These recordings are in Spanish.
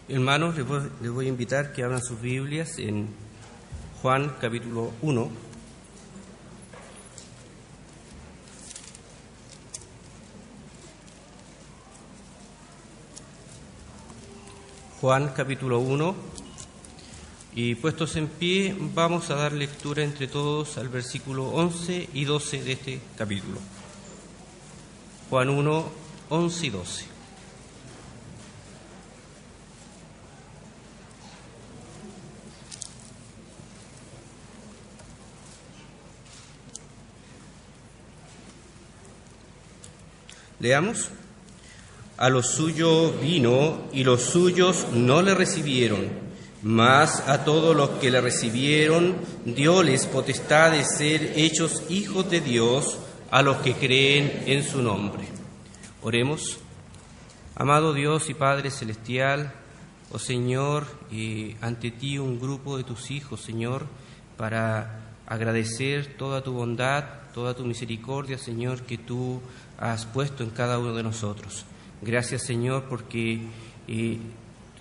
Hermanos, les voy a invitar que abran sus Biblias en Juan capítulo 1. Juan capítulo 1. Y puestos en pie, vamos a dar lectura entre todos al versículo 11 y 12 de este capítulo. Juan 1, 11 y 12. Leamos. A los suyos vino y los suyos no le recibieron, mas a todos los que le recibieron dióles potestad de ser hechos hijos de Dios, a los que creen en su nombre. Oremos. Amado Dios y Padre Celestial, oh Señor, ante ti un grupo de tus hijos, Señor, para agradecer toda tu bondad, toda tu misericordia, Señor, que tú has puesto en cada uno de nosotros. Gracias, Señor, porque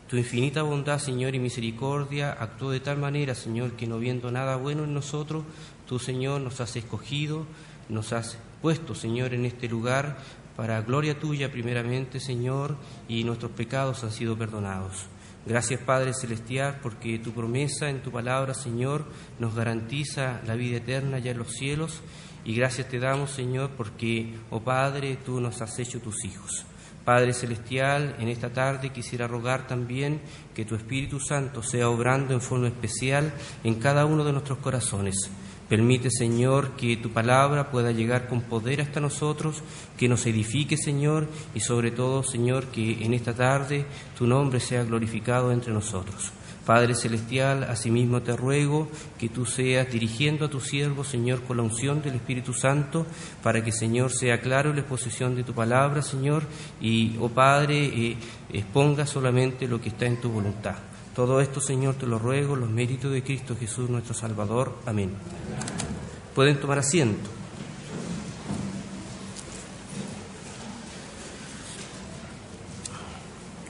tu infinita bondad, Señor, y misericordia actuó de tal manera, Señor, que no viendo nada bueno en nosotros, tú, Señor, nos has escogido, nos has puesto, Señor, en este lugar para gloria tuya primeramente, Señor, y nuestros pecados han sido perdonados. Gracias, Padre Celestial, porque tu promesa en tu palabra, Señor, nos garantiza la vida eterna ya en los cielos. Y gracias te damos, Señor, porque, oh Padre, tú nos has hecho tus hijos. Padre Celestial, en esta tarde quisiera rogar también que tu Espíritu Santo sea obrando en forma especial en cada uno de nuestros corazones. Permite, Señor, que tu palabra pueda llegar con poder hasta nosotros, que nos edifique, Señor, y sobre todo, Señor, que en esta tarde tu nombre sea glorificado entre nosotros. Padre Celestial, asimismo te ruego que tú seas dirigiendo a tu siervo, Señor, con la unción del Espíritu Santo, para que, Señor, sea claro la exposición de tu palabra, Señor, y, oh Padre, exponga solamente lo que está en tu voluntad. Todo esto, Señor, te lo ruego, en los méritos de Cristo Jesús, nuestro Salvador. Amén. Pueden tomar asiento.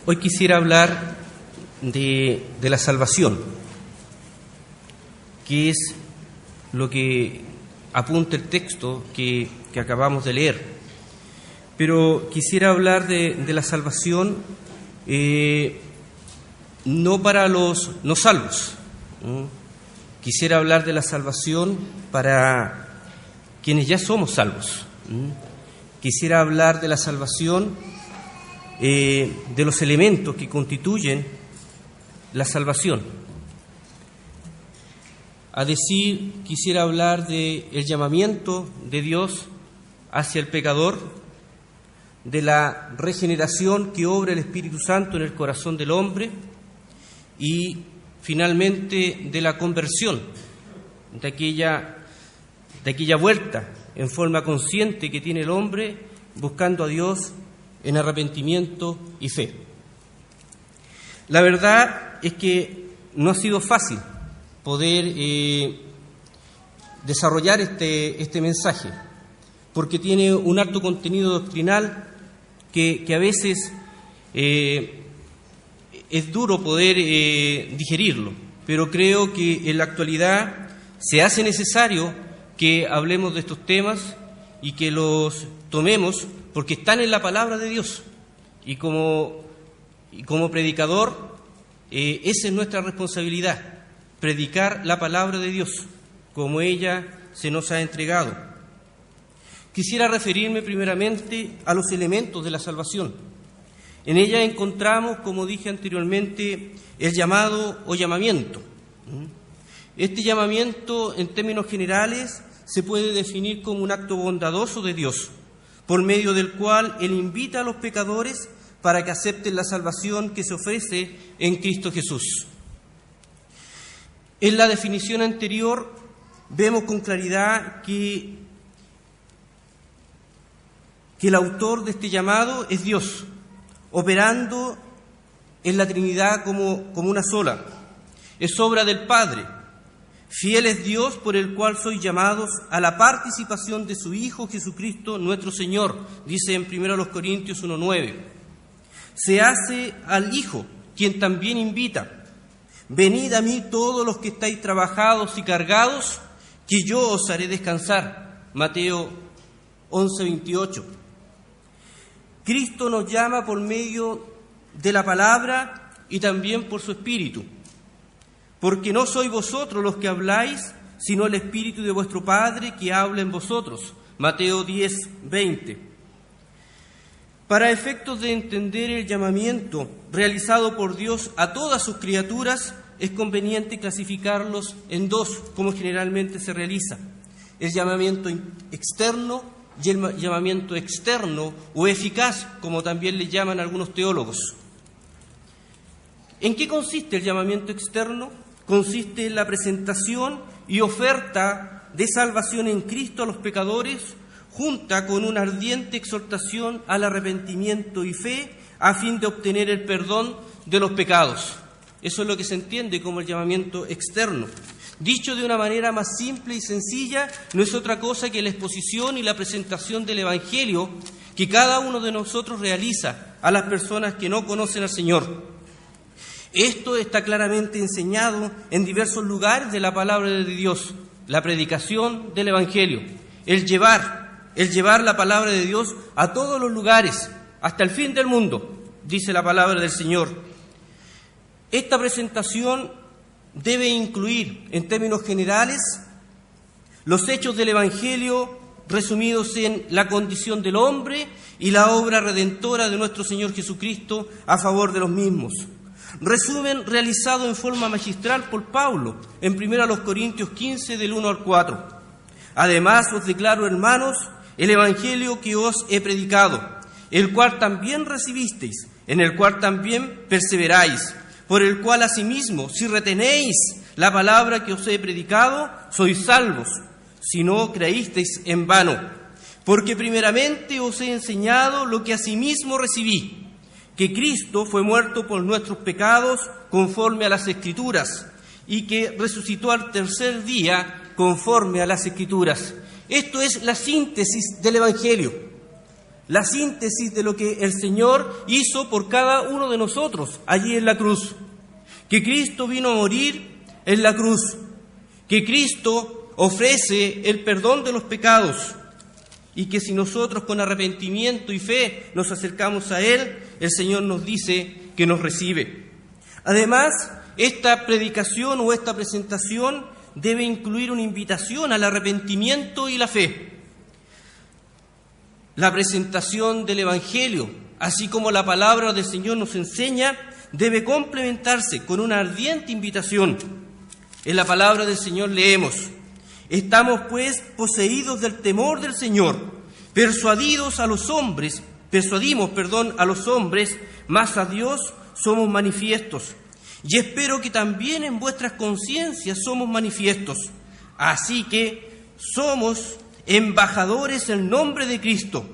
Hoy quisiera hablar de la salvación, que es lo que apunta el texto que acabamos de leer. Pero quisiera hablar de la salvación no para los no salvos. Quisiera hablar de la salvación para quienes ya somos salvos. Quisiera hablar de la salvación, de los elementos que constituyen la salvación. Quisiera hablar del llamamiento de Dios hacia el pecador, de la regeneración que obra el Espíritu Santo en el corazón del hombre y finalmente de la conversión, de aquella vuelta en forma consciente que tiene el hombre buscando a Dios en arrepentimiento y fe. La verdad es que no ha sido fácil poder desarrollar este mensaje, porque tiene un alto contenido doctrinal que a veces es duro poder digerirlo, pero creo que en la actualidad se hace necesario que hablemos de estos temas y que los tomemos porque están en la palabra de Dios. Y como predicador, esa es nuestra responsabilidad, predicar la palabra de Dios como ella se nos ha entregado. Quisiera referirme primeramente a los elementos de la salvación. En ella encontramos, como dije anteriormente, el llamado o llamamiento. Este llamamiento, en términos generales, se puede definir como un acto bondadoso de Dios, por medio del cual Él invita a los pecadores para que acepten la salvación que se ofrece en Cristo Jesús. En la definición anterior vemos con claridad que el autor de este llamado es Dios, operando en la Trinidad como una sola. Es obra del Padre. Fiel es Dios por el cual sois llamados a la participación de su Hijo Jesucristo nuestro Señor, dice en 1 Corintios 1:9. Se hace al Hijo quien también invita: venid a mí todos los que estáis trabajados y cargados, que yo os haré descansar. Mateo 11:28. Cristo nos llama por medio de la palabra y también por su Espíritu. Porque no sois vosotros los que habláis, sino el Espíritu de vuestro Padre que habla en vosotros. Mateo 10:20. Para efectos de entender el llamamiento realizado por Dios a todas sus criaturas, es conveniente clasificarlos en dos, como generalmente se realiza: el llamamiento externo y el llamamiento externo o eficaz, como también le llaman algunos teólogos. ¿En qué consiste el llamamiento externo? Consiste en la presentación y oferta de salvación en Cristo a los pecadores, junta con una ardiente exhortación al arrepentimiento y fe a fin de obtener el perdón de los pecados. Eso es lo que se entiende como el llamamiento externo. Dicho de una manera más simple y sencilla, no es otra cosa que la exposición y la presentación del Evangelio que cada uno de nosotros realiza a las personas que no conocen al Señor. Esto está claramente enseñado en diversos lugares de la palabra de Dios: la predicación del Evangelio, el llevar la palabra de Dios a todos los lugares, hasta el fin del mundo, dice la palabra del Señor. Esta presentación debe incluir, en términos generales, los hechos del Evangelio resumidos en la condición del hombre y la obra redentora de nuestro Señor Jesucristo a favor de los mismos. Resumen realizado en forma magistral por Pablo en 1 Corintios 15, del 1 al 4. Además os declaro, hermanos, el Evangelio que os he predicado, el cual también recibisteis, en el cual también perseveráis, por el cual asimismo, si retenéis la palabra que os he predicado, sois salvos, si no creísteis en vano. Porque primeramente os he enseñado lo que asimismo recibí, que Cristo fue muerto por nuestros pecados conforme a las Escrituras, y que resucitó al tercer día conforme a las Escrituras. Esto es la síntesis del Evangelio, la síntesis de lo que el Señor hizo por cada uno de nosotros allí en la cruz. Que Cristo vino a morir en la cruz, que Cristo ofrece el perdón de los pecados, y que si nosotros con arrepentimiento y fe nos acercamos a Él, el Señor nos dice que nos recibe. Además, esta predicación o esta presentación debe incluir una invitación al arrepentimiento y la fe. La presentación del Evangelio, así como la palabra del Señor nos enseña, debe complementarse con una ardiente invitación. En la palabra del Señor leemos: estamos pues poseídos del temor del Señor, persuadimos a los hombres, mas a Dios somos manifiestos. Y espero que también en vuestras conciencias somos manifiestos. Así que somos embajadores en nombre de Cristo,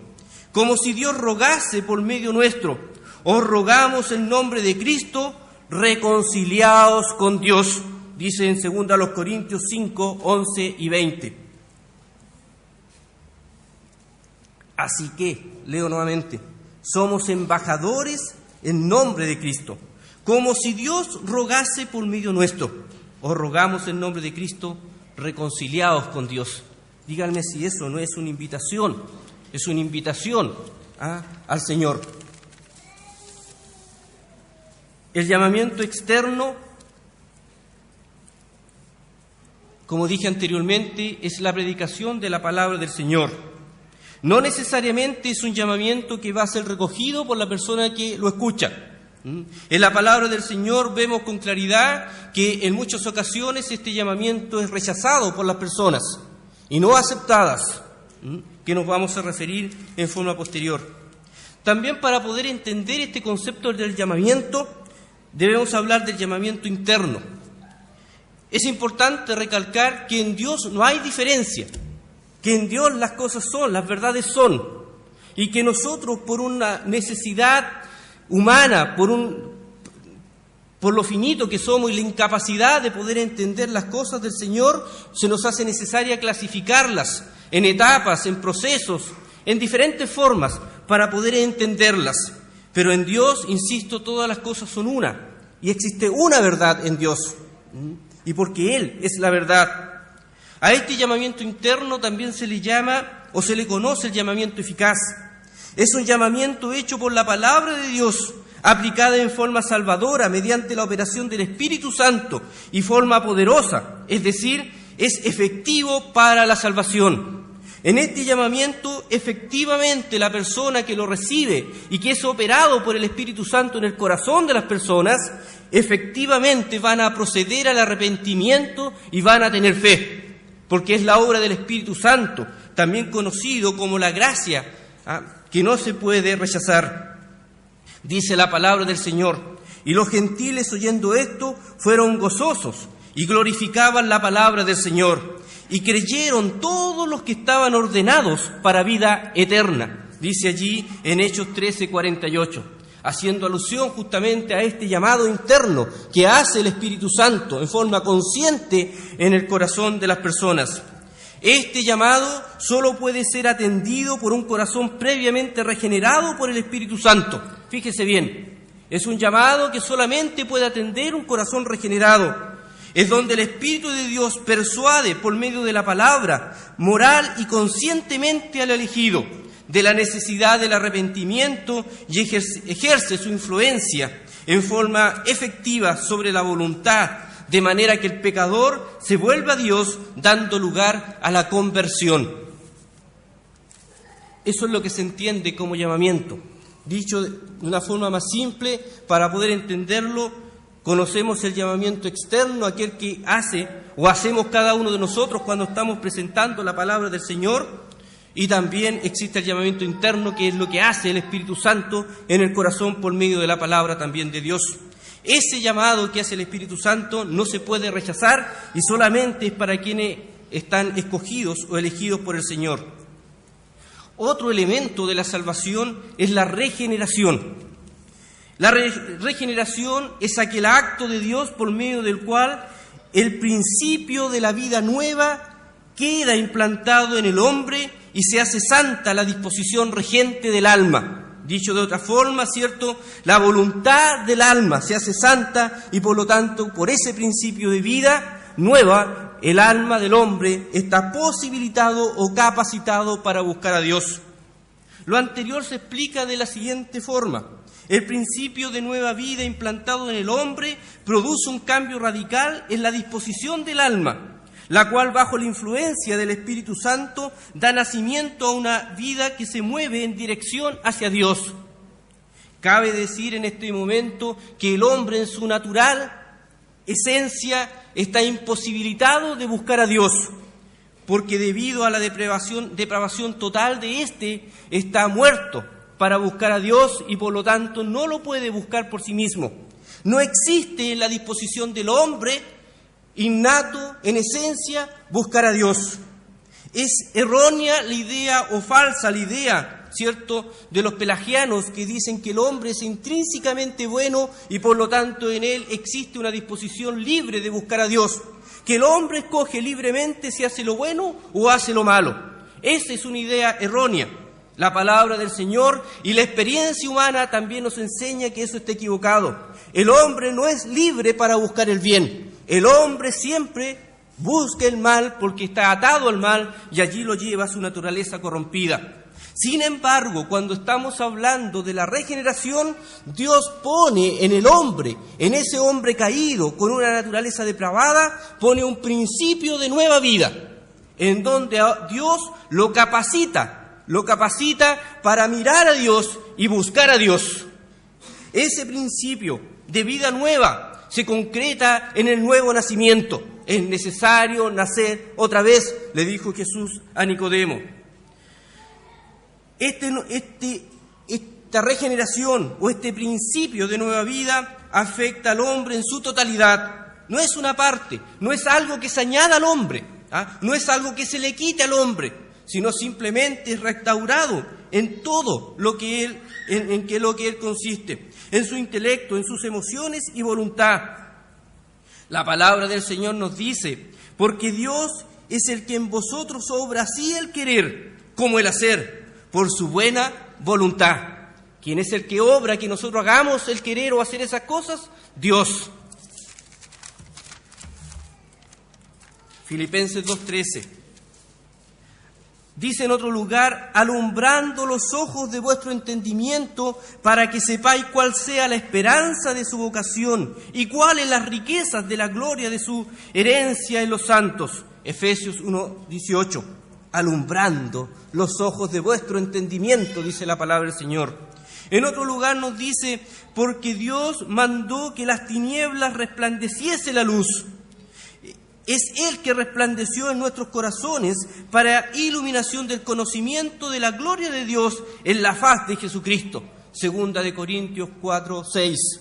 como si Dios rogase por medio nuestro. Os rogamos en nombre de Cristo, reconciliaos con Dios, dice en 2 Corintios 5, 11 y 20. Así que, leo nuevamente, somos embajadores en nombre de Cristo, como si Dios rogase por medio nuestro. Os rogamos en nombre de Cristo, reconciliaos con Dios. Díganme si eso no es una invitación al Señor. El llamamiento externo, como dije anteriormente, es la predicación de la palabra del Señor. No necesariamente es un llamamiento que va a ser recogido por la persona que lo escucha. En la palabra del Señor vemos con claridad que en muchas ocasiones este llamamiento es rechazado por las personas y no aceptadas, que nos vamos a referir en forma posterior. También, para poder entender este concepto del llamamiento, debemos hablar del llamamiento interno. Es importante recalcar que en Dios no hay diferencia, que en Dios las cosas son, las verdades son, y que nosotros, por una necesidad humana, por lo finito que somos y la incapacidad de poder entender las cosas del Señor, se nos hace necesaria clasificarlas en etapas, en procesos, en diferentes formas para poder entenderlas. Pero en Dios, insisto, todas las cosas son una. y existe una verdad en Dios, y porque Él es la verdad. A este llamamiento interno también se le llama o se le conoce el llamamiento eficaz. Es un llamamiento hecho por la palabra de Dios, aplicada en forma salvadora mediante la operación del Espíritu Santo y forma poderosa, es decir, es efectivo para la salvación. En este llamamiento, efectivamente, la persona que lo recibe y que es operado por el Espíritu Santo en el corazón de las personas, efectivamente van a proceder al arrepentimiento y van a tener fe, porque es la obra del Espíritu Santo, también conocido como la gracia, que no se puede rechazar. Dice la palabra del Señor: y los gentiles, oyendo esto, fueron gozosos y glorificaban la palabra del Señor, y creyeron todos los que estaban ordenados para vida eterna. Dice allí en Hechos 13:48, haciendo alusión justamente a este llamado interno que hace el Espíritu Santo en forma consciente en el corazón de las personas. Este llamado solo puede ser atendido por un corazón previamente regenerado por el Espíritu Santo. Fíjese bien, es un llamado que solamente puede atender un corazón regenerado. Es donde el Espíritu de Dios persuade por medio de la palabra, moral y conscientemente al elegido, de la necesidad del arrepentimiento y ejerce su influencia en forma efectiva sobre la voluntad, de manera que el pecador se vuelva a Dios, dando lugar a la conversión. Eso es lo que se entiende como llamamiento. Dicho de una forma más simple, para poder entenderlo, conocemos el llamamiento externo, aquel que hace o hacemos cada uno de nosotros cuando estamos presentando la palabra del Señor, y también existe el llamamiento interno, que es lo que hace el Espíritu Santo en el corazón por medio de la palabra también de Dios. Ese llamado que hace el Espíritu Santo no se puede rechazar y solamente es para quienes están escogidos o elegidos por el Señor. Otro elemento de la salvación es la regeneración. La regeneración es aquel acto de Dios por medio del cual el principio de la vida nueva queda implantado en el hombre y se hace santa la disposición regente del alma. Dicho de otra forma, ¿cierto? La voluntad del alma se hace santa y por lo tanto, por ese principio de vida nueva, el alma del hombre está posibilitado o capacitado para buscar a Dios. Lo anterior se explica de la siguiente forma. El principio de nueva vida implantado en el hombre produce un cambio radical en la disposición del alma, la cual bajo la influencia del Espíritu Santo da nacimiento a una vida que se mueve en dirección hacia Dios. Cabe decir en este momento que el hombre en su natural esencia está imposibilitado de buscar a Dios, porque debido a la depravación total de éste está muerto para buscar a Dios y por lo tanto no lo puede buscar por sí mismo. No existe en la disposición del hombre innato, en esencia, buscar a Dios. Es errónea la idea o falsa la idea, ¿cierto?, de los pelagianos que dicen que el hombre es intrínsecamente bueno y por lo tanto en él existe una disposición libre de buscar a Dios, que el hombre escoge libremente si hace lo bueno o hace lo malo. Esa es una idea errónea. La palabra del Señor y la experiencia humana también nos enseña que eso está equivocado. El hombre no es libre para buscar el bien. El hombre siempre busca el mal porque está atado al mal y allí lo lleva a su naturaleza corrompida. Sin embargo, cuando estamos hablando de la regeneración, Dios pone en el hombre, en ese hombre caído con una naturaleza depravada, pone un principio de nueva vida, en donde Dios lo capacita para mirar a Dios y buscar a Dios. Ese principio de vida nueva se concreta en el nuevo nacimiento. Es necesario nacer otra vez, le dijo Jesús a Nicodemo. Esta regeneración o este principio de nueva vida afecta al hombre en su totalidad. No es una parte, no es algo que se añada al hombre, no es algo que se le quite al hombre, sino simplemente es restaurado en todo lo que él consiste, en su intelecto, en sus emociones y voluntad. La palabra del Señor nos dice: porque Dios es el que en vosotros obra así el querer como el hacer, por su buena voluntad. ¿Quién es el que obra que nosotros hagamos el querer o hacer esas cosas? Dios. Filipenses 2:13. Dice en otro lugar, alumbrando los ojos de vuestro entendimiento para que sepáis cuál sea la esperanza de su vocación y cuáles las riquezas de la gloria de su herencia en los santos. Efesios 1:18. Alumbrando los ojos de vuestro entendimiento, dice la palabra del Señor. En otro lugar nos dice, porque Dios mandó que las tinieblas resplandeciese la luz. Es Él que resplandeció en nuestros corazones para iluminación del conocimiento de la gloria de Dios en la faz de Jesucristo. Segunda de Corintios 4:6.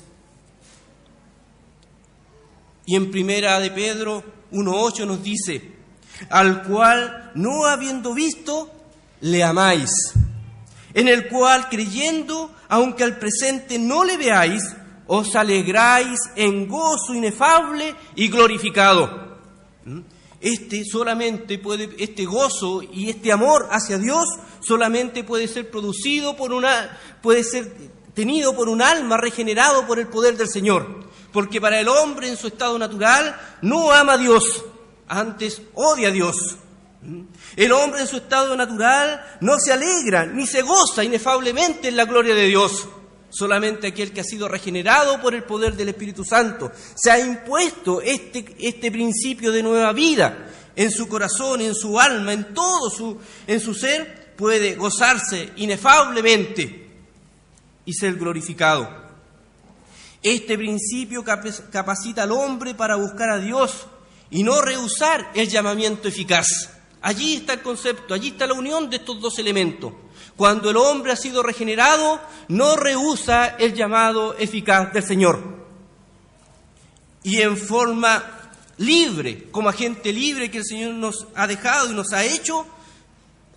Y en Primera de Pedro 1:8 nos dice, al cual no habiendo visto, le amáis, en el cual creyendo, aunque al presente no le veáis, os alegráis en gozo inefable y glorificado. Este gozo y este amor hacia Dios solamente puede ser tenido por un alma regenerado por el poder del Señor. Porque para el hombre en su estado natural no ama a Dios, antes odia a Dios. El hombre en su estado natural no se alegra ni se goza inefablemente en la gloria de Dios. Solamente aquel que ha sido regenerado por el poder del Espíritu Santo se ha impuesto este principio de nueva vida en su corazón, en su alma, en su ser, puede gozarse inefablemente y ser glorificado. Este principio capacita al hombre para buscar a Dios y no rehusar el llamamiento eficaz. Allí está el concepto, allí está la unión de estos dos elementos. Cuando el hombre ha sido regenerado, no rehúsa el llamado eficaz del Señor. Y en forma libre, como agente libre que el Señor nos ha dejado y nos ha hecho,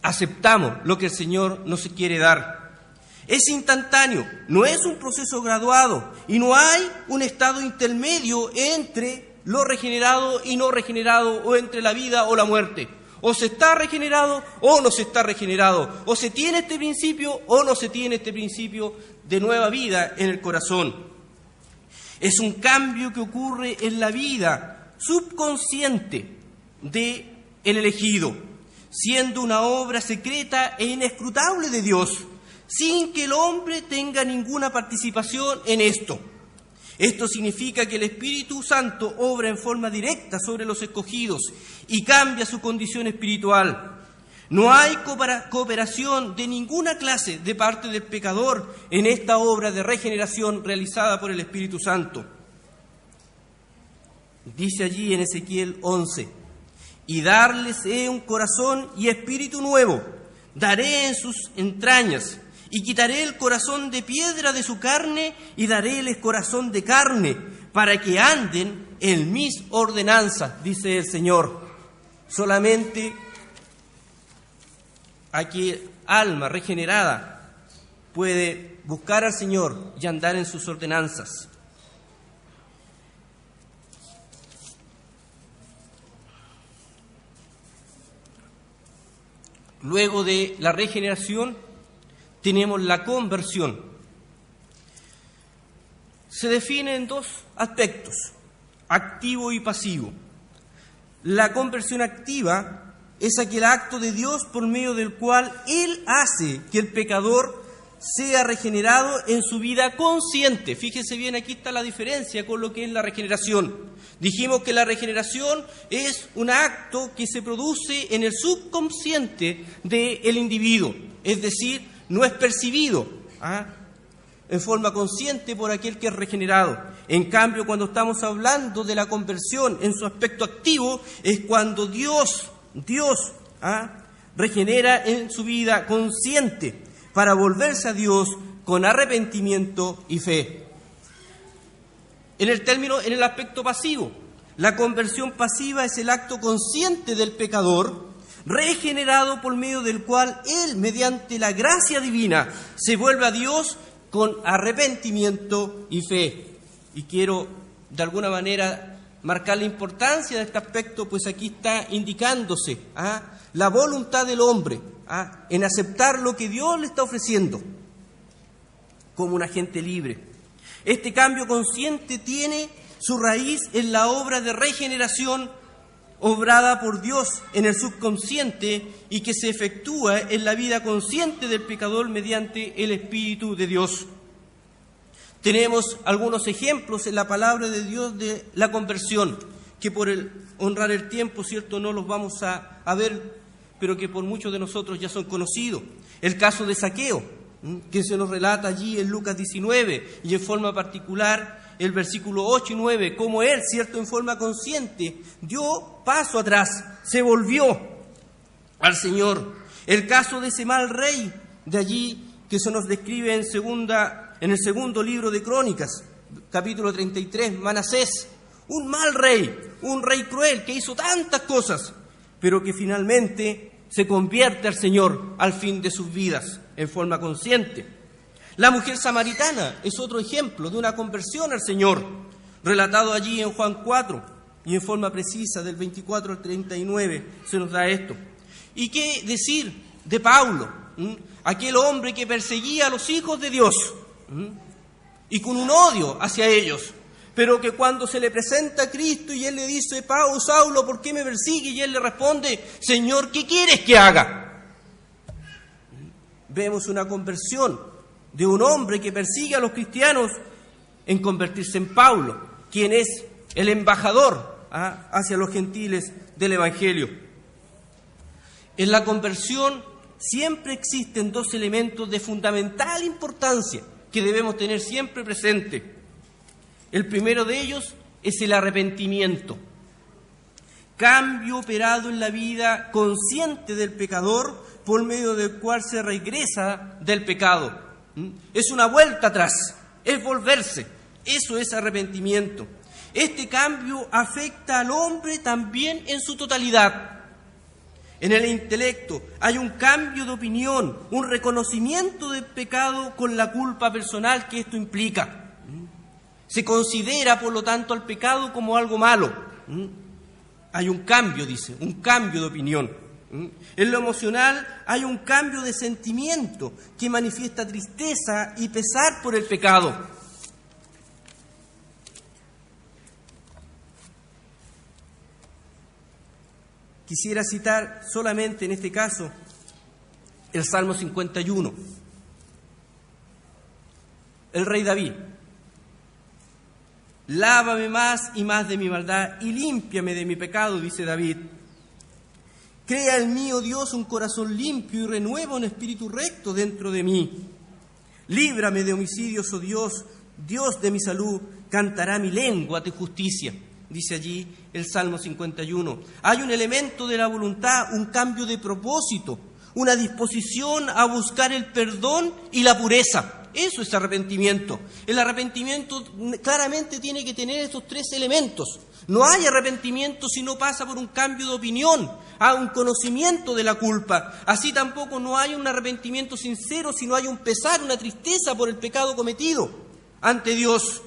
aceptamos lo que el Señor nos quiere dar. Es instantáneo, no es un proceso graduado y no hay un estado intermedio entre lo regenerado y no regenerado o entre la vida o la muerte. O se está regenerado o no se está regenerado. O se tiene este principio o no se tiene este principio de nueva vida en el corazón. Es un cambio que ocurre en la vida subconsciente del elegido, siendo una obra secreta e inescrutable de Dios, sin que el hombre tenga ninguna participación en esto. Esto significa que el Espíritu Santo obra en forma directa sobre los escogidos y cambia su condición espiritual. No hay cooperación de ninguna clase de parte del pecador en esta obra de regeneración realizada por el Espíritu Santo. Dice allí en Ezequiel 11, y darles un corazón y espíritu nuevo, daré en sus entrañas, y quitaré el corazón de piedra de su carne y daréles corazón de carne, para que anden en mis ordenanzas, dice el Señor. Solamente aquel alma regenerada puede buscar al Señor y andar en sus ordenanzas. Luego de la regeneración tenemos la conversión. Se define en dos aspectos, activo y pasivo. La conversión activa es aquel acto de Dios por medio del cual Él hace que el pecador sea regenerado en su vida consciente. Fíjese bien, aquí está la diferencia con lo que es la regeneración. Dijimos que la regeneración es un acto que se produce en el subconsciente del individuo, es decir, no es percibido en forma consciente por aquel que es regenerado. En cambio, cuando estamos hablando de la conversión en su aspecto activo, es cuando Dios regenera en su vida consciente para volverse a Dios con arrepentimiento y fe. En el aspecto pasivo, la conversión pasiva es el acto consciente del pecador regenerado por medio del cual él, mediante la gracia divina, se vuelve a Dios con arrepentimiento y fe. Y quiero, de alguna manera, marcar la importancia de este aspecto, pues aquí está indicándose la voluntad del hombre en aceptar lo que Dios le está ofreciendo. como un agente libre. Este cambio consciente tiene su raíz en la obra de regeneración obrada por Dios en el subconsciente y que se efectúa en la vida consciente del pecador mediante el Espíritu de Dios. Tenemos algunos ejemplos en la palabra de Dios de la conversión, que por honrar el tiempo, ¿cierto?, no los vamos a ver, pero que por muchos de nosotros ya son conocidos. El caso de Zaqueo, que se nos relata allí en Lucas 19, y en forma particular el versículo 8 y 9, como él, ¿cierto?, en forma consciente, dio paso atrás, se volvió al Señor. El caso de ese mal rey, de allí que se nos describe en el segundo libro de Crónicas, capítulo 33, Manasés, un mal rey, un rey cruel que hizo tantas cosas, pero que finalmente se convierte al Señor al fin de sus vidas, en forma consciente. La mujer samaritana es otro ejemplo de una conversión al Señor, relatado allí en Juan 4, y en forma precisa del 24 al 39 se nos da esto. ¿Y qué decir de Pablo, aquel hombre que perseguía a los hijos de Dios, y con un odio hacia ellos, pero que cuando se le presenta a Cristo y él le dice: Saulo, ¿por qué me persigue? Y él le responde: Señor, ¿qué quieres que haga? Vemos una conversión de un hombre que persigue a los cristianos en convertirse en Pablo, quien es el embajador hacia los gentiles del Evangelio. En la conversión siempre existen dos elementos de fundamental importancia que debemos tener siempre presente. El primero de ellos es el arrepentimiento, cambio operado en la vida consciente del pecador por medio del cual se regresa del pecado. Es una vuelta atrás, es volverse, eso es arrepentimiento. Este cambio afecta al hombre también en su totalidad. En el intelecto hay un cambio de opinión, un reconocimiento del pecado con la culpa personal que esto implica. Se considera, por lo tanto, al pecado como algo malo. Hay un cambio, dice, un cambio de opinión. En lo emocional hay un cambio de sentimiento que manifiesta tristeza y pesar por el pecado. Quisiera citar solamente en este caso el Salmo 51. El rey David: lávame más y más de mi maldad y límpiame de mi pecado, dice David. Crea en mí, oh Dios, un corazón limpio y renueva un espíritu recto dentro de mí. Líbrame de homicidios, oh Dios, Dios de mi salud, cantará mi lengua de justicia, dice allí el Salmo 51. Hay un elemento de la voluntad, un cambio de propósito, una disposición a buscar el perdón y la pureza. Eso es arrepentimiento. El arrepentimiento claramente tiene que tener estos tres elementos. No hay arrepentimiento si no pasa por un cambio de opinión, a un conocimiento de la culpa. Así tampoco no hay un arrepentimiento sincero si no hay un pesar, una tristeza por el pecado cometido ante Dios.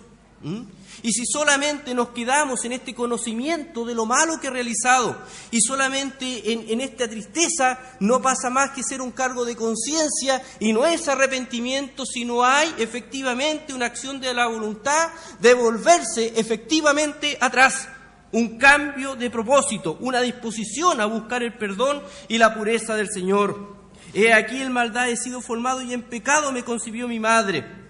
Y si solamente nos quedamos en este conocimiento de lo malo que he realizado y solamente en esta tristeza, no pasa más que ser un cargo de conciencia y no es arrepentimiento si no hay efectivamente una acción de la voluntad de volverse efectivamente atrás, un cambio de propósito, una disposición a buscar el perdón y la pureza del Señor. He aquí en maldad he sido formado y en pecado me concibió mi madre.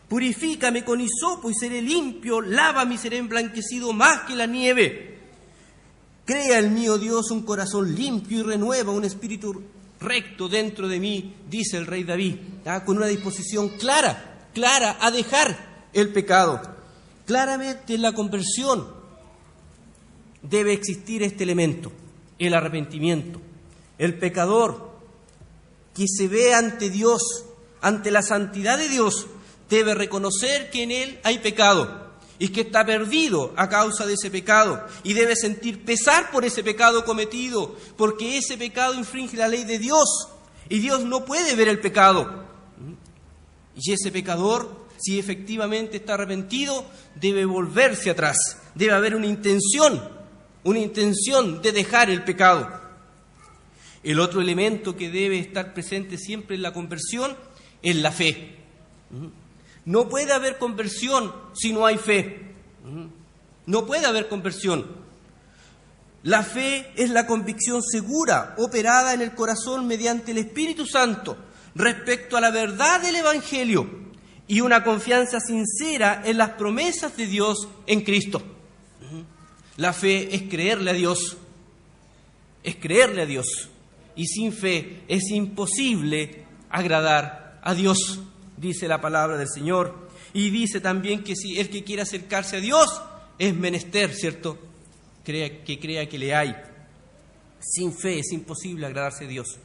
Purifícame con hisopo y seré limpio, lávame y seré emblanquecido más que la nieve. Crea en mí, oh Dios, un corazón limpio y renueva un espíritu recto dentro de mí, dice el rey David, con una disposición clara a dejar el pecado. Claramente en la conversión debe existir este elemento, el arrepentimiento. El pecador que se ve ante Dios, ante la santidad de Dios, debe reconocer que en él hay pecado y que está perdido a causa de ese pecado y debe sentir pesar por ese pecado cometido, porque ese pecado infringe la ley de Dios y Dios no puede ver el pecado. Y ese pecador, si efectivamente está arrepentido, debe volverse atrás, debe haber una intención de dejar el pecado. El otro elemento que debe estar presente siempre en la conversión es la fe. No puede haber conversión si no hay fe. No puede haber conversión. La fe es la convicción segura, operada en el corazón mediante el Espíritu Santo, respecto a la verdad del Evangelio y una confianza sincera en las promesas de Dios en Cristo. La fe es creerle a Dios. Es creerle a Dios. Y sin fe es imposible agradar a Dios, dice la palabra del Señor. Y dice también que si el que quiere acercarse a Dios es menester, ¿cierto?, que crea que le hay. Sin fe es imposible agradarse a Dios.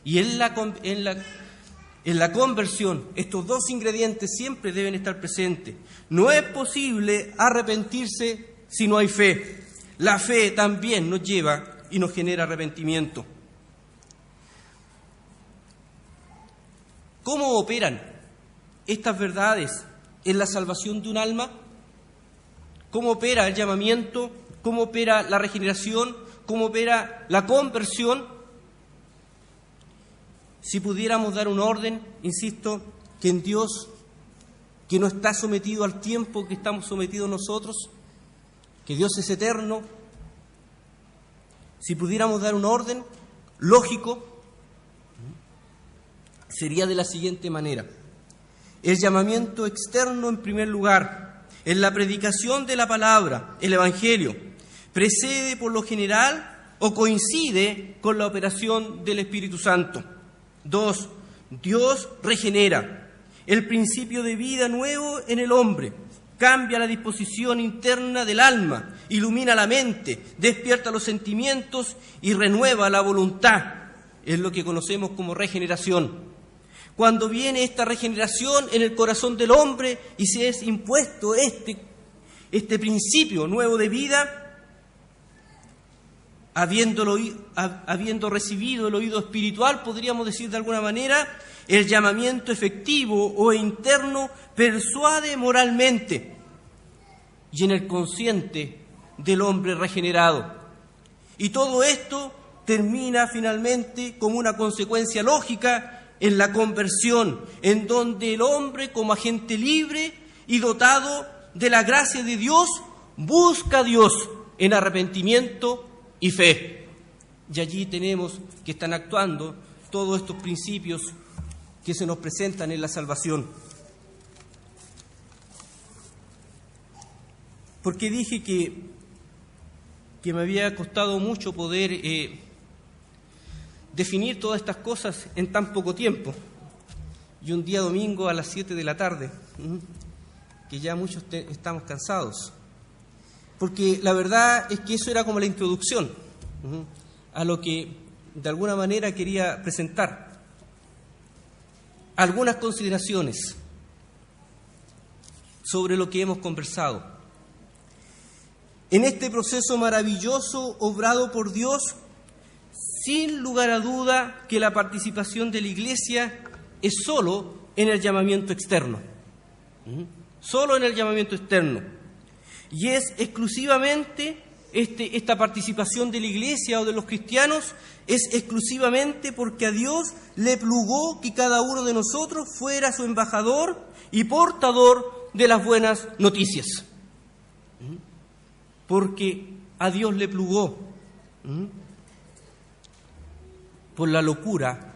Y en la conversión, estos dos ingredientes siempre deben estar presentes. No es posible arrepentirse si no hay fe. La fe también nos lleva y nos genera arrepentimiento. ¿Cómo operan estas verdades en la salvación de un alma? ¿Cómo opera el llamamiento? ¿Cómo opera la regeneración? ¿Cómo opera la conversión? Si pudiéramos dar un orden, insisto, que en Dios, que no está sometido al tiempo que estamos sometidos nosotros, que Dios es eterno, si pudiéramos dar un orden lógico, sería de la siguiente manera. El llamamiento externo, en primer lugar, en la predicación de la palabra, el Evangelio, precede por lo general o coincide con la operación del Espíritu Santo. 2. Dios regenera el principio de vida nuevo en el hombre, cambia la disposición interna del alma, ilumina la mente, despierta los sentimientos y renueva la voluntad. Es lo que conocemos como regeneración. Cuando viene esta regeneración en el corazón del hombre y se es impuesto este principio nuevo de vida, habiendo recibido el oído espiritual, podríamos decir de alguna manera, el llamamiento efectivo o interno persuade moralmente y en el consciente del hombre regenerado. Y todo esto termina finalmente como una consecuencia lógica en la conversión, en donde el hombre, como agente libre y dotado de la gracia de Dios, busca a Dios en arrepentimiento y fe. Y allí tenemos que están actuando todos estos principios que se nos presentan en la salvación. Porque dije que me había costado mucho poder definir todas estas cosas en tan poco tiempo. Y un día domingo a las 7 de la tarde, que ya muchos estamos cansados. Porque la verdad es que eso era como la introducción a lo que de alguna manera quería presentar. Algunas consideraciones sobre lo que hemos conversado. En este proceso maravilloso obrado por Dios, sin lugar a duda que la participación de la Iglesia es solo en el llamamiento externo. Solo en el llamamiento externo. Y es exclusivamente esta participación de la Iglesia o de los cristianos es exclusivamente porque a Dios le plugó que cada uno de nosotros fuera su embajador y portador de las buenas noticias. Porque a Dios le plugó por la locura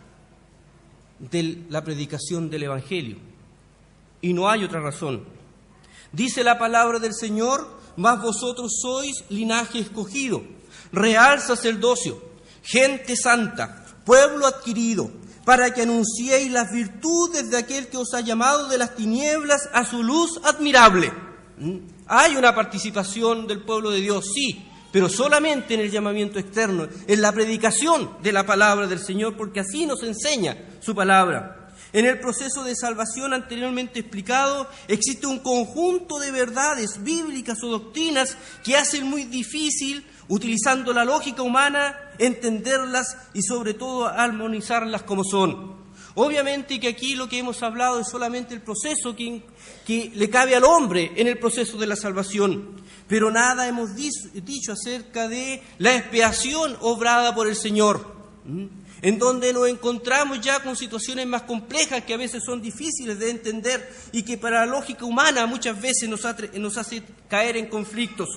de la predicación del Evangelio. Y no hay otra razón. Dice la palabra del Señor: mas vosotros sois linaje escogido, real sacerdocio, gente santa, pueblo adquirido, para que anunciéis las virtudes de aquel que os ha llamado de las tinieblas a su luz admirable. Hay una participación del pueblo de Dios, sí, pero solamente en el llamamiento externo, en la predicación de la palabra del Señor, porque así nos enseña su palabra. En el proceso de salvación anteriormente explicado, existe un conjunto de verdades bíblicas o doctrinas que hacen muy difícil, utilizando la lógica humana, entenderlas y sobre todo armonizarlas como son. Obviamente que aquí lo que hemos hablado es solamente el proceso que le cabe al hombre en el proceso de la salvación, pero nada hemos dicho acerca de la expiación obrada por el Señor. en donde nos encontramos ya con situaciones más complejas que a veces son difíciles de entender y que para la lógica humana muchas veces nos hace caer en conflictos.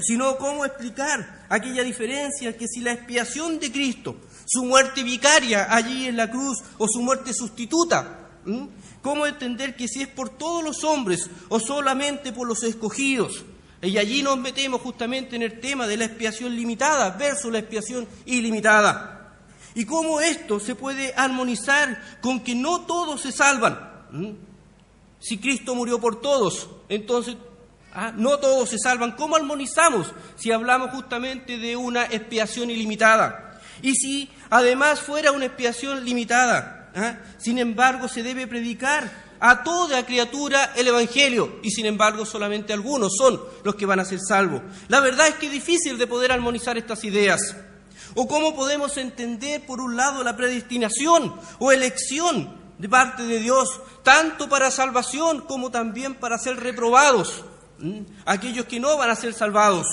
Sino, ¿cómo explicar aquella diferencia que si la expiación de Cristo, su muerte vicaria allí en la cruz o su muerte sustituta, ¿cómo entender que si es por todos los hombres o solamente por los escogidos? Y allí nos metemos justamente en el tema de la expiación limitada versus la expiación ilimitada. Y cómo esto se puede armonizar con que no todos se salvan. Si Cristo murió por todos, entonces no todos se salvan. ¿Cómo armonizamos si hablamos justamente de una expiación ilimitada? Y si además fuera una expiación limitada, sin embargo se debe predicar a toda criatura el Evangelio, y sin embargo solamente algunos son los que van a ser salvos. La verdad es que es difícil de poder armonizar estas ideas. ¿O cómo podemos entender, por un lado, la predestinación o elección de parte de Dios, tanto para salvación como también para ser reprobados? Aquellos que no van a ser salvados,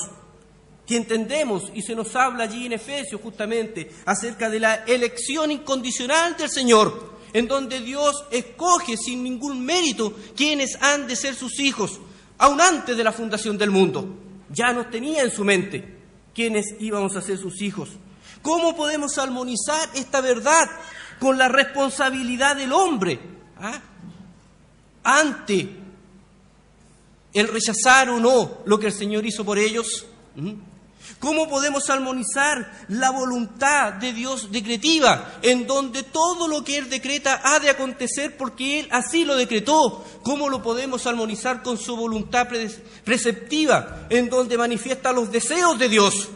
que entendemos, y se nos habla allí en Efesios justamente, acerca de la elección incondicional del Señor, en donde Dios escoge sin ningún mérito quienes han de ser sus hijos, aun antes de la fundación del mundo. Ya nos tenía en su mente quienes íbamos a ser sus hijos. ¿Cómo podemos armonizar esta verdad con la responsabilidad del hombre ante el rechazar o no lo que el Señor hizo por ellos? ¿Cómo podemos armonizar la voluntad de Dios decretiva, en donde todo lo que Él decreta ha de acontecer porque Él así lo decretó? ¿Cómo lo podemos armonizar con su voluntad preceptiva, en donde manifiesta los deseos de Dios?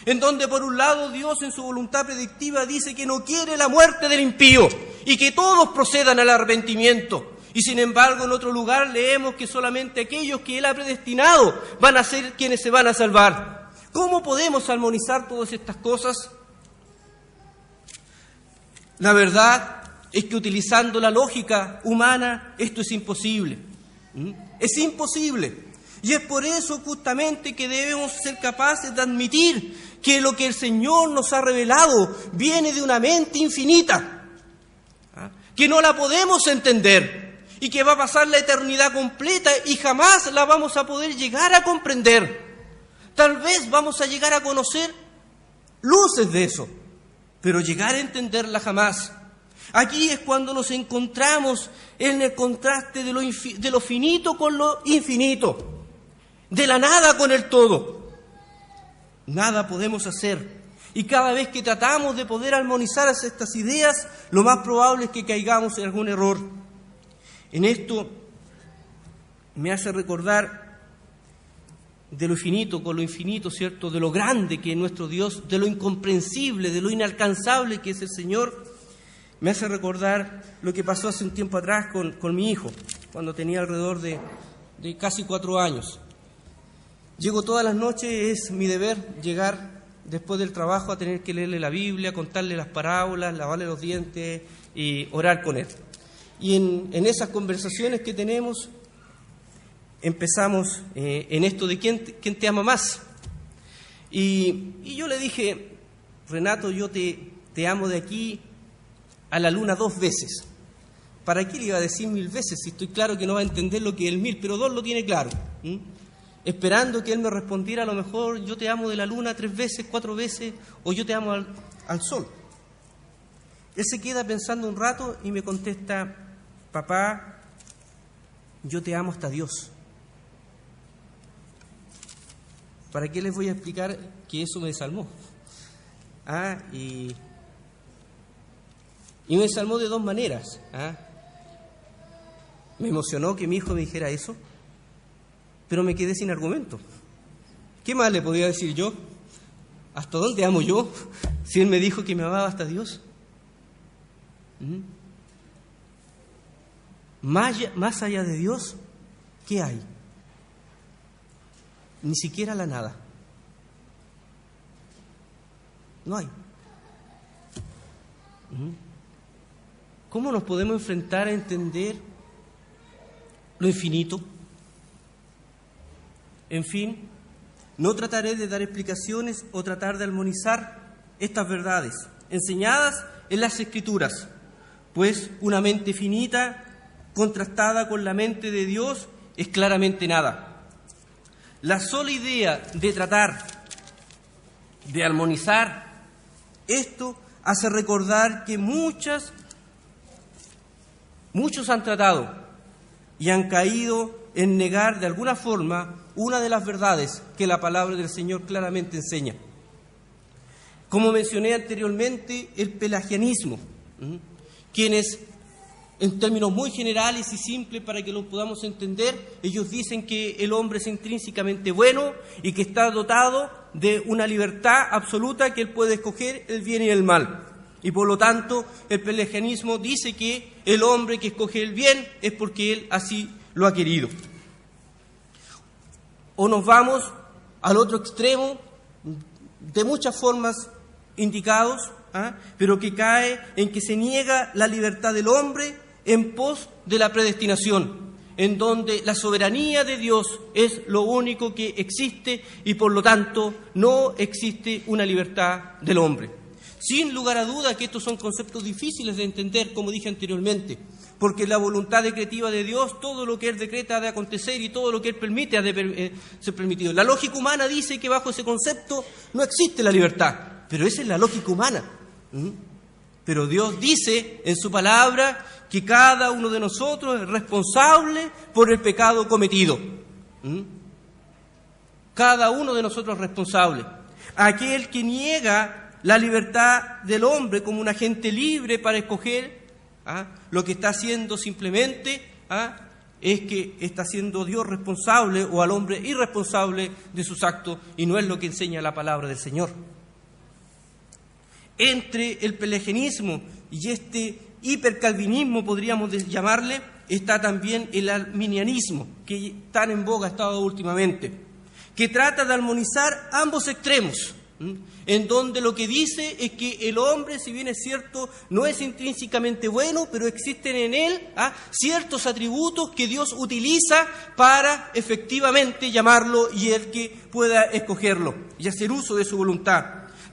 En donde por un lado Dios en su voluntad predictiva dice que no quiere la muerte del impío y que todos procedan al arrepentimiento. Y sin embargo en otro lugar leemos que solamente aquellos que Él ha predestinado van a ser quienes se van a salvar. ¿Cómo podemos armonizar todas estas cosas? La verdad es que utilizando la lógica humana esto es imposible. Es imposible. Y es por eso justamente que debemos ser capaces de admitir que lo que el Señor nos ha revelado viene de una mente infinita, que no la podemos entender y que va a pasar la eternidad completa y jamás la vamos a poder llegar a comprender. Tal vez vamos a llegar a conocer luces de eso, pero llegar a entenderla jamás. Aquí es cuando nos encontramos en el contraste de lo finito con lo infinito, de la nada con el todo. Nada podemos hacer. Y cada vez que tratamos de poder armonizar estas ideas, lo más probable es que caigamos en algún error. En esto me hace recordar de lo finito con lo infinito, ¿cierto? De lo grande que es nuestro Dios, de lo incomprensible, de lo inalcanzable que es el Señor. Me hace recordar lo que pasó hace un tiempo atrás con mi hijo, cuando tenía alrededor de casi 4 años. Llego todas las noches, es mi deber llegar después del trabajo a tener que leerle la Biblia, contarle las parábolas, lavarle los dientes y orar con él. Y en esas conversaciones que tenemos, empezamos en esto de quién te ama más. Y yo le dije, Renato, yo te amo de aquí a la luna 2 veces. ¿Para qué le iba a decir 1000 veces? Si estoy claro que no va a entender lo que es el 1000, pero 2 lo tiene claro. Esperando que él me respondiera, a lo mejor yo te amo de la luna 3 veces, 4 veces, o yo te amo al sol. Él se queda pensando un rato y me contesta, papá, yo te amo hasta Dios. ¿Para qué les voy a explicar que eso me desalmó? Y me desalmó de 2 maneras. Me emocionó que mi hijo me dijera eso, pero me quedé sin argumento. ¿Qué más le podía decir yo? ¿Hasta dónde amo yo? Si él me dijo que me amaba hasta Dios. Más allá de Dios, ¿qué hay? Ni siquiera la nada. No hay. ¿Cómo nos podemos enfrentar a entender lo infinito? En fin, no trataré de dar explicaciones o tratar de armonizar estas verdades, enseñadas en las Escrituras, pues una mente finita, contrastada con la mente de Dios, es claramente nada. La sola idea de tratar de armonizar esto hace recordar que muchos han tratado y han caído en negar de alguna forma una de las verdades que la palabra del Señor claramente enseña. Como mencioné anteriormente, el pelagianismo, quienes, en términos muy generales y simples para que lo podamos entender, ellos dicen que el hombre es intrínsecamente bueno y que está dotado de una libertad absoluta, que él puede escoger el bien y el mal. Y por lo tanto, el pelagianismo dice que el hombre que escoge el bien es porque él así lo ha querido. O nos vamos al otro extremo, de muchas formas indicados, pero que cae en que se niega la libertad del hombre en pos de la predestinación, en donde la soberanía de Dios es lo único que existe y por lo tanto no existe una libertad del hombre. Sin lugar a duda que estos son conceptos difíciles de entender, como dije anteriormente, porque la voluntad decretiva de Dios, todo lo que Él decreta ha de acontecer y todo lo que Él permite ha de ser permitido. La lógica humana dice que bajo ese concepto no existe la libertad, pero esa es la lógica humana. Pero Dios dice en su palabra que cada uno de nosotros es responsable por el pecado cometido. Cada uno de nosotros es responsable. Aquel que niega la libertad del hombre como un agente libre para escoger, lo que está haciendo simplemente es que está haciendo Dios responsable o al hombre irresponsable de sus actos, y no es lo que enseña la palabra del Señor. Entre el pelagianismo y este hipercalvinismo, podríamos llamarle, está también el arminianismo, que tan en boga ha estado últimamente, que trata de armonizar ambos extremos, en donde lo que dice es que el hombre, si bien es cierto, no es intrínsecamente bueno, pero existen en él ciertos atributos que Dios utiliza para efectivamente llamarlo y el que pueda escogerlo y hacer uso de su voluntad.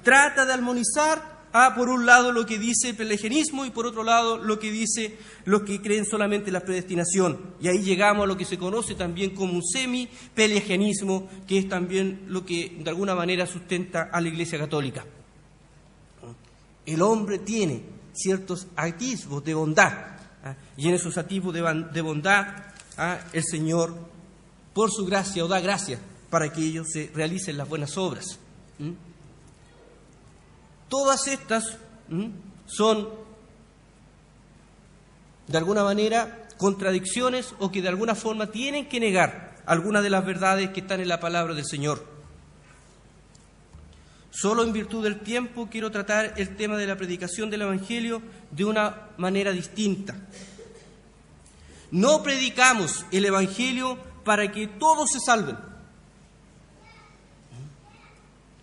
Trata de armonizar por un lado lo que dice el pelagianismo y por otro lado lo que dice los que creen solamente en la predestinación. Y ahí llegamos a lo que se conoce también como un semi-pelagianismo, que es también lo que de alguna manera sustenta a la Iglesia Católica. El hombre tiene ciertos atisbos de bondad, y en esos atisbos de bondad el Señor, por su gracia, o da gracia para que ellos se realicen las buenas obras. Todas estas son, de alguna manera, contradicciones o que de alguna forma tienen que negar algunas de las verdades que están en la palabra del Señor. Solo en virtud del tiempo quiero tratar el tema de la predicación del Evangelio de una manera distinta. No predicamos el Evangelio para que todos se salven.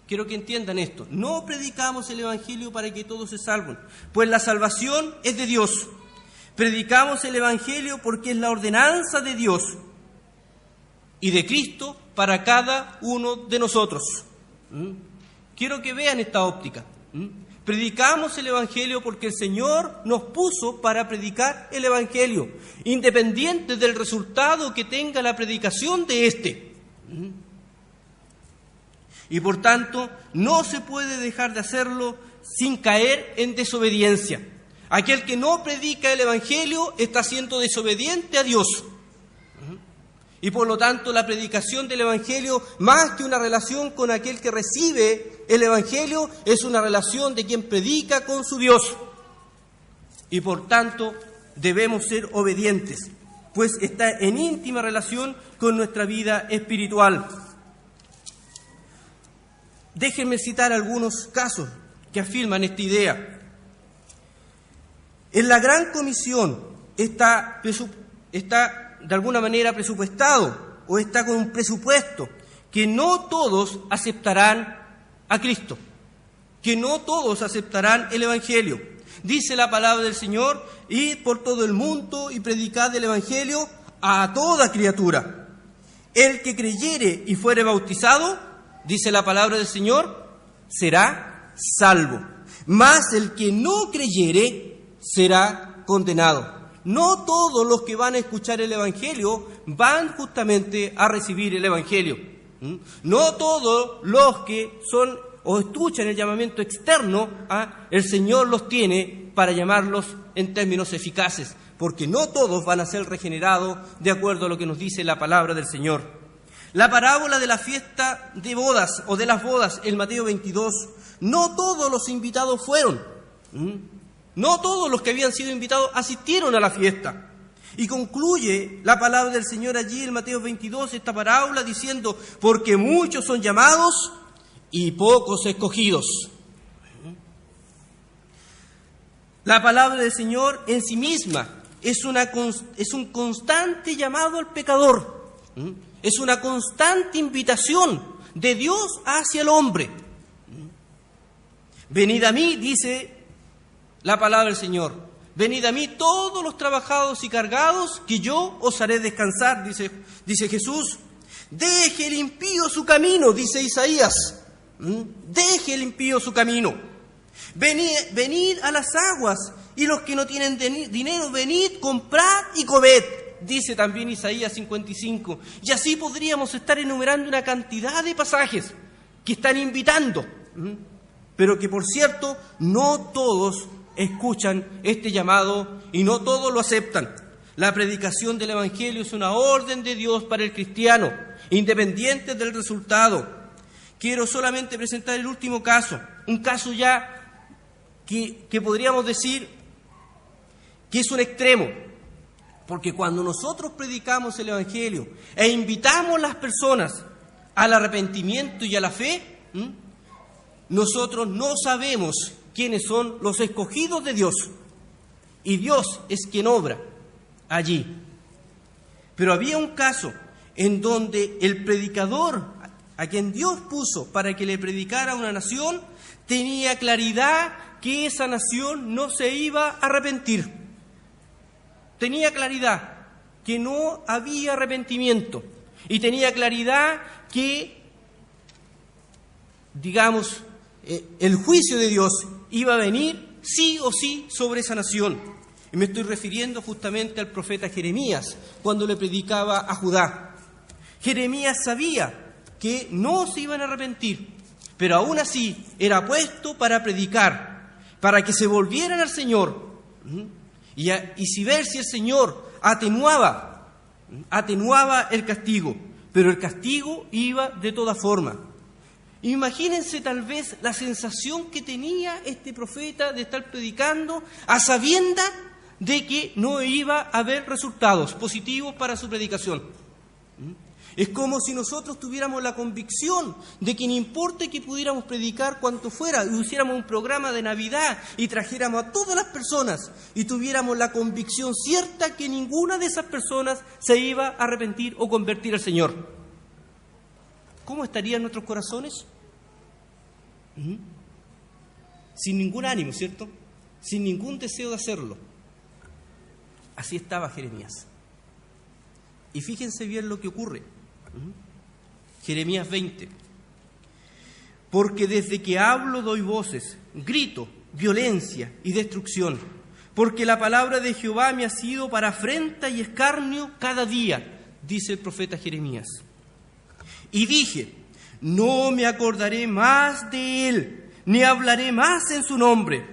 Quiero que entiendan esto. No predicamos el Evangelio para que todos se salven, pues la salvación es de Dios. Predicamos el Evangelio porque es la ordenanza de Dios y de Cristo para cada uno de nosotros. Quiero que vean esta óptica. Predicamos el Evangelio porque el Señor nos puso para predicar el Evangelio, independiente del resultado que tenga la predicación de éste. Y por tanto, no se puede dejar de hacerlo sin caer en desobediencia. Aquel que no predica el Evangelio está siendo desobediente a Dios. Y por lo tanto, la predicación del Evangelio, más que una relación con aquel que recibe el Evangelio, es una relación de quien predica con su Dios. Y por tanto, debemos ser obedientes, pues está en íntima relación con nuestra vida espiritual. Déjenme citar algunos casos que afirman esta idea. En la Gran Comisión está de alguna manera presupuestado o está con un presupuesto que no todos aceptarán a Cristo, que no todos aceptarán el Evangelio. Dice la palabra del Señor: id por todo el mundo y predicad el Evangelio a toda criatura. El que creyere y fuere bautizado, dice la palabra del Señor, será salvo. mas el que no creyere será condenado. No todos los que van a escuchar el Evangelio van justamente a recibir el Evangelio. No todos los que son o escuchan el llamamiento externo, el Señor los tiene para llamarlos en términos eficaces, porque no todos van a ser regenerados de acuerdo a lo que nos dice la palabra del Señor. La parábola de la fiesta de bodas o de las bodas, en Mateo 22, no todos los invitados fueron. No todos los que habían sido invitados asistieron a la fiesta. Y concluye la palabra del Señor allí en Mateo 22, esta parábola, diciendo, porque muchos son llamados y pocos escogidos. La palabra del Señor en sí misma es un constante llamado al pecador. Es una constante invitación de Dios hacia el hombre. Venid a mí, dice la palabra del Señor. Venid a mí todos los trabajados y cargados, que yo os haré descansar, dice Jesús. Deje el impío su camino, dice Isaías. Deje el impío su camino. Venid a las aguas, y los que no tienen dinero, venid, comprad y comed, dice también Isaías 55. Y así podríamos estar enumerando una cantidad de pasajes que están invitando, pero que, por cierto, no todos escuchan este llamado y no todos lo aceptan. La predicación del Evangelio es una orden de Dios para el cristiano, independiente del resultado. Quiero solamente presentar el último caso, un caso ya que podríamos decir que es un extremo, porque cuando nosotros predicamos el Evangelio e invitamos a las personas al arrepentimiento y a la fe, nosotros no sabemos quiénes son los escogidos de Dios, y Dios es quien obra allí. Pero había un caso en donde el predicador, a quien Dios puso para que le predicara a una nación, tenía claridad que esa nación no se iba a arrepentir. Tenía claridad que no había arrepentimiento, y tenía claridad que, digamos, el juicio de Dios iba a venir sí o sí sobre esa nación. Y me estoy refiriendo justamente al profeta Jeremías, cuando le predicaba a Judá. Jeremías sabía que no se iban a arrepentir, pero aún así era puesto para predicar, para que se volvieran al Señor, y si ver si el Señor atenuaba el castigo, pero el castigo iba de toda forma. Imagínense tal vez la sensación que tenía este profeta de estar predicando a sabiendas de que no iba a haber resultados positivos para su predicación. Es como si nosotros tuviéramos la convicción de que no importa que pudiéramos predicar cuanto fuera, y hiciéramos un programa de Navidad y trajéramos a todas las personas y tuviéramos la convicción cierta que ninguna de esas personas se iba a arrepentir o convertir al Señor. ¿Cómo estarían nuestros corazones? Sin ningún ánimo, ¿cierto? Sin ningún deseo de hacerlo. Así estaba Jeremías. Y fíjense bien lo que ocurre. Jeremías 20. Porque desde que hablo doy voces, grito, violencia y destrucción. Porque la palabra de Jehová me ha sido para afrenta y escarnio cada día, dice el profeta Jeremías. Y dije, no me acordaré más de él, ni hablaré más en su nombre.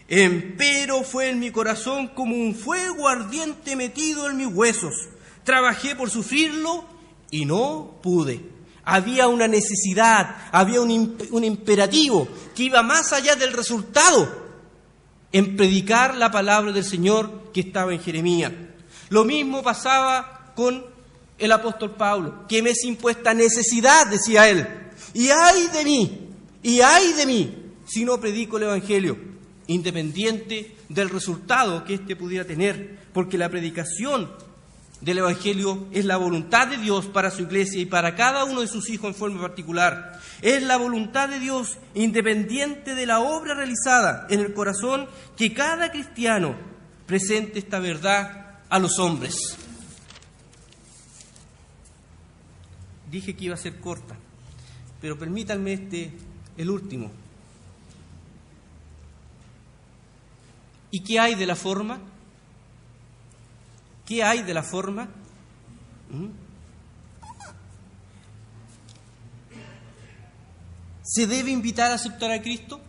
Empero fue en mi corazón como un fuego ardiente metido en mis huesos. Trabajé por sufrirlo y no pude. Había una necesidad, había un imperativo que iba más allá del resultado en predicar la palabra del Señor que estaba en Jeremías. Lo mismo pasaba con el apóstol Pablo, que me es impuesta necesidad, decía él, y ay de mí, si no predico el Evangelio, independiente del resultado que éste pudiera tener, porque la predicación del Evangelio es la voluntad de Dios para su iglesia y para cada uno de sus hijos en forma particular. Es la voluntad de Dios, independiente de la obra realizada en el corazón, que cada cristiano presente esta verdad a los hombres. Dije que iba a ser corta, pero permítanme el último. ¿Y qué hay de la forma? ¿Qué hay de la forma? ¿Se debe invitar a aceptar a Cristo?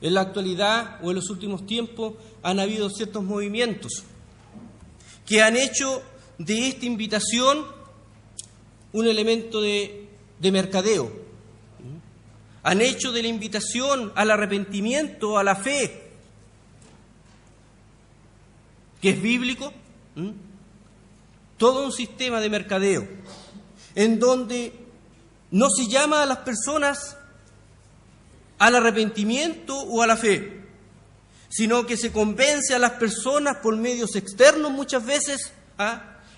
En la actualidad o en los últimos tiempos han habido ciertos movimientos que han hecho de esta invitación un elemento de mercadeo. Han hecho de la invitación al arrepentimiento, a la fe, que es bíblico, todo un sistema de mercadeo, en donde no se llama a las personas al arrepentimiento o a la fe, sino que se convence a las personas por medios externos muchas veces,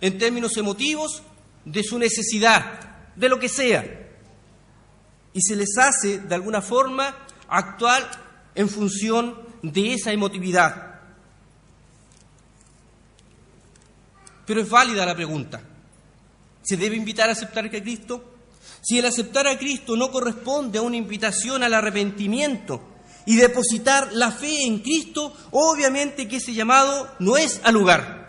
en términos emotivos, de su necesidad, de lo que sea, y se les hace de alguna forma actuar en función de esa emotividad. Pero es válida la pregunta: ¿se debe invitar a aceptar a Cristo? Si el aceptar a Cristo no corresponde a una invitación al arrepentimiento y depositar la fe en Cristo, obviamente que ese llamado no es al lugar.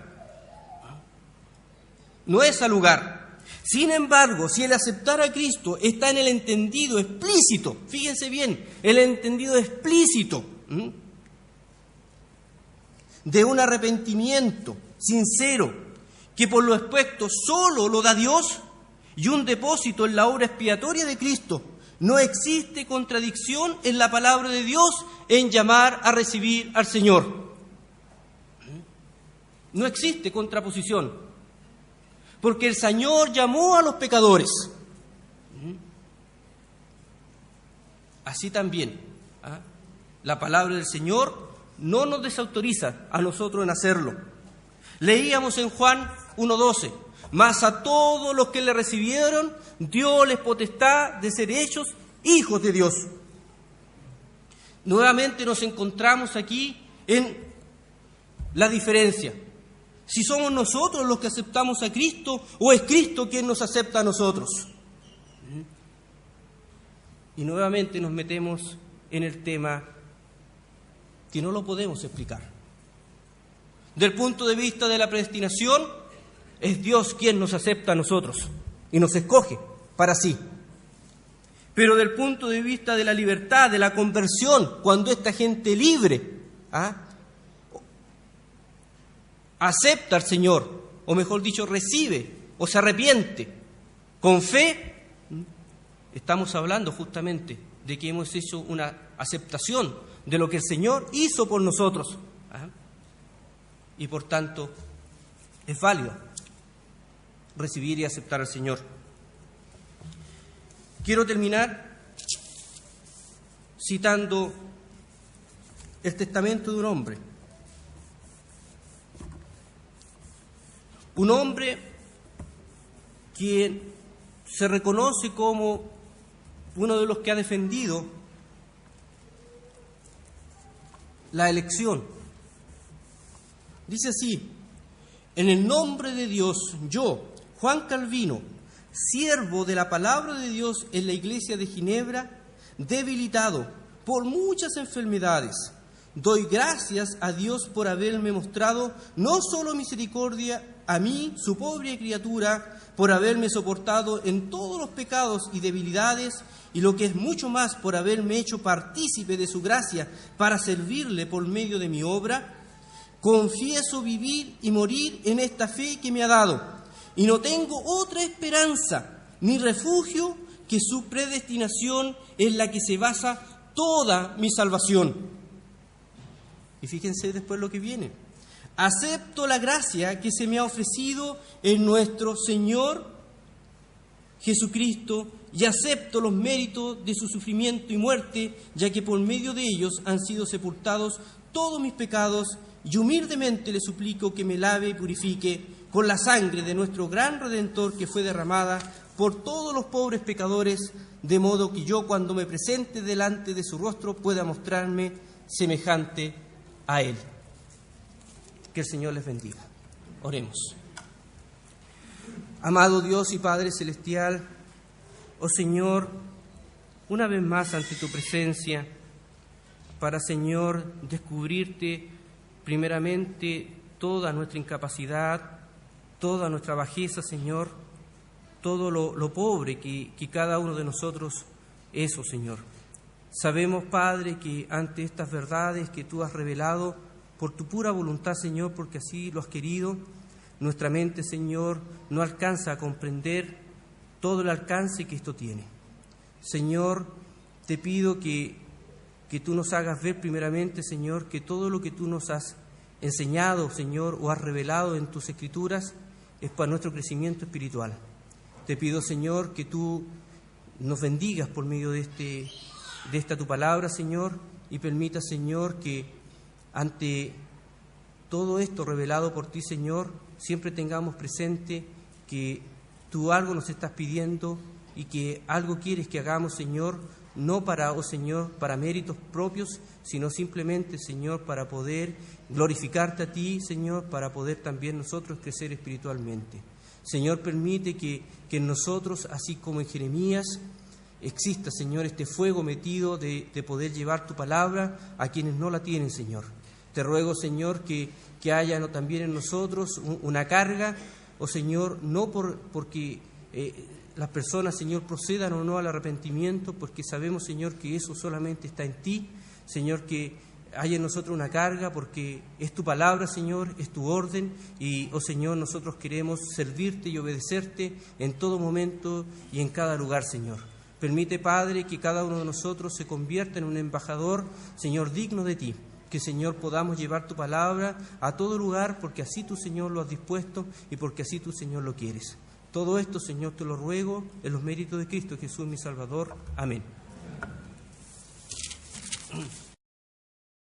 No es al lugar. Sin embargo, si el aceptar a Cristo está en el entendido explícito, fíjense bien, el entendido explícito de un arrepentimiento sincero, que por lo expuesto solo lo da Dios, y un depósito en la obra expiatoria de Cristo, no existe contradicción en la palabra de Dios en llamar a recibir al Señor. No existe contraposición, porque el Señor llamó a los pecadores. Así también, la palabra del Señor no nos desautoriza a nosotros en hacerlo. Leíamos en Juan 1:12: mas a todos los que le recibieron, dióles potestad de ser hechos hijos de Dios. Nuevamente nos encontramos aquí en la diferencia. Si somos nosotros los que aceptamos a Cristo, o es Cristo quien nos acepta a nosotros. Y nuevamente nos metemos en el tema que no lo podemos explicar. Del punto de vista de la predestinación, es Dios quien nos acepta a nosotros y nos escoge para sí. Pero del punto de vista de la libertad, de la conversión, cuando esta gente libre acepta al Señor, o mejor dicho, recibe o se arrepiente con fe, estamos hablando justamente de que hemos hecho una aceptación de lo que el Señor hizo por nosotros. Y por tanto, es válido recibir y aceptar al Señor. Quiero terminar citando el testamento de un hombre. Un hombre quien se reconoce como uno de los que ha defendido la elección. Dice así: en el nombre de Dios, yo, Juan Calvino, siervo de la palabra de Dios en la iglesia de Ginebra, debilitado por muchas enfermedades, doy gracias a Dios por haberme mostrado no solo misericordia a mí, su pobre criatura, por haberme soportado en todos los pecados y debilidades, y lo que es mucho más, por haberme hecho partícipe de su gracia para servirle por medio de mi obra. Confieso vivir y morir en esta fe que me ha dado, y no tengo otra esperanza ni refugio que su predestinación, en la que se basa toda mi salvación. Y fíjense después lo que viene: acepto la gracia que se me ha ofrecido en nuestro Señor Jesucristo, y acepto los méritos de su sufrimiento y muerte, ya que por medio de ellos han sido sepultados todos mis pecados, y humildemente le suplico que me lave y purifique con la sangre de nuestro gran Redentor, que fue derramada por todos los pobres pecadores, de modo que yo, cuando me presente delante de su rostro, pueda mostrarme semejante a Él. Que el Señor les bendiga. Oremos. Amado Dios y Padre Celestial, oh Señor, una vez más ante tu presencia, para, Señor, descubrirte primeramente toda nuestra incapacidad, toda nuestra bajeza, Señor, todo lo pobre que cada uno de nosotros es, oh Señor. Sabemos, Padre, que ante estas verdades que tú has revelado por tu pura voluntad, Señor, porque así lo has querido, nuestra mente, Señor, no alcanza a comprender todo el alcance que esto tiene. Señor, te pido que tú nos hagas ver primeramente, Señor, que todo lo que tú nos has enseñado, Señor, o has revelado en tus Escrituras es para nuestro crecimiento espiritual. Te pido, Señor, que tú nos bendigas por medio de esta tu palabra, Señor, y permita, Señor, que ante todo esto revelado por ti, Señor, siempre tengamos presente que tú algo nos estás pidiendo y que algo quieres que hagamos, Señor, no para, oh Señor, para méritos propios, sino simplemente, Señor, para poder glorificarte a ti, Señor, para poder también nosotros crecer espiritualmente. Señor, permite que en nosotros, así como en Jeremías, exista, Señor, este fuego metido de poder llevar tu palabra a quienes no la tienen, Señor. Te ruego, Señor, que haya también en nosotros una carga, oh Señor, no porque las personas, Señor, procedan o no al arrepentimiento, porque sabemos, Señor, que eso solamente está en ti, Señor, que haya en nosotros una carga, porque es tu palabra, Señor, es tu orden, y, oh Señor, nosotros queremos servirte y obedecerte en todo momento y en cada lugar, Señor. Permite, Padre, que cada uno de nosotros se convierta en un embajador, Señor, digno de ti. Que, Señor, podamos llevar tu palabra a todo lugar, porque así tú, Señor, lo has dispuesto y porque así tú, Señor, lo quieres. Todo esto, Señor, te lo ruego en los méritos de Cristo Jesús, mi Salvador. Amén.